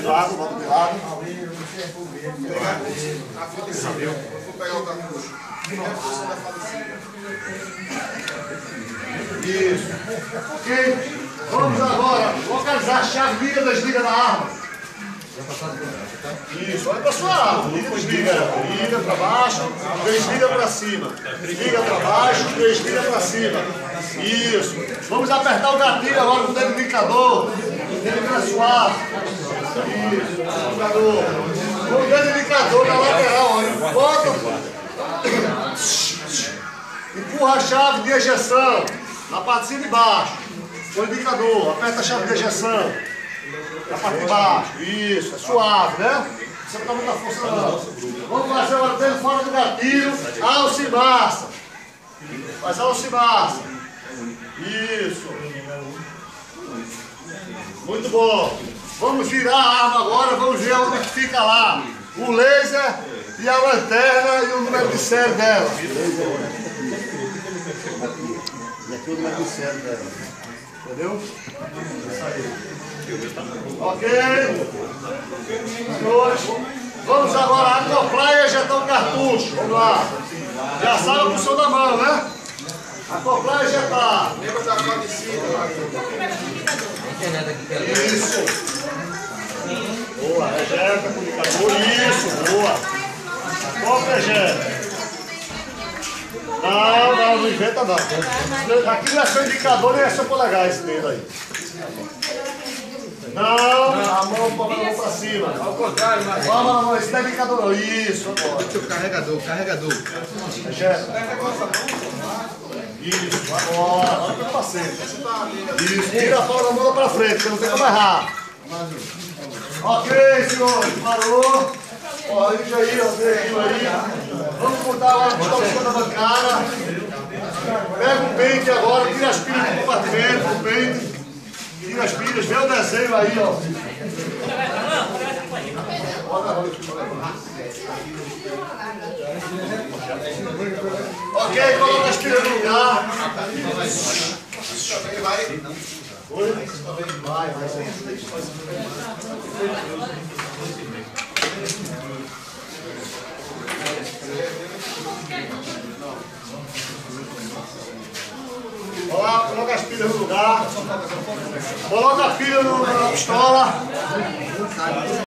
de lado, volta de lado. Vou pegar o cartucho. Isso. Ok? Vamos agora localizar a chave, liga, desliga da arma. Isso, olha para sua arma. Liga, desliga. Liga para baixo, desliga para cima. Liga para baixo, desliga para cima. Isso. Vamos apertar o gatilho agora com o dedo indicador. Dedo suave. Isso, indicador. Com o dedo indicador na lateral, olha. Bota. Empurra a chave de ejeção na parte de cima e baixo. Com o indicador, aperta a chave de ejeção na parte de baixo. Isso, é suave, né? Não precisa botar muita força não. Vamos fazer agora dentro fora do gatilho. Alça e massa. Faz alça e massa. Isso. Muito bom. Vamos virar a arma agora, vamos ver onde que fica lá. O laser e a lanterna e o número de série dela. E aqui o número de série dela. Entendeu? Ok. Vamos agora acoplar e ejetar o cartucho. Vamos lá. Já sabe a função da mão, né? Acoplar e ejetar. Lembra da parte de cima. Isso. Boa, ejeta com o indicador. Isso, boa. Acopla e ejeta. Não inventa não. Aqui não é seu indicador nem é seu polegar esse dedo aí. Não, a mão pra cima. Ao contrário, mas. Vamos, esse não é indicador não. Isso, agora. Carregador. Ejeta. Isso, agora. Olha para frente. Isso, tira a palma da mão pra frente, você não tem como errar. Ok, senhores, parou. Ó, isso aí, ó, aí. Vamos botar agora o cima da bancada. Pega o pente agora, tira as pilhas do compartimento, o pente. Tira as pilhas, vê o desenho aí, ó. Ok, coloca as pilhas no lugar. Vai. Coloca as pilhas no lugar. Coloca a pilha na pistola.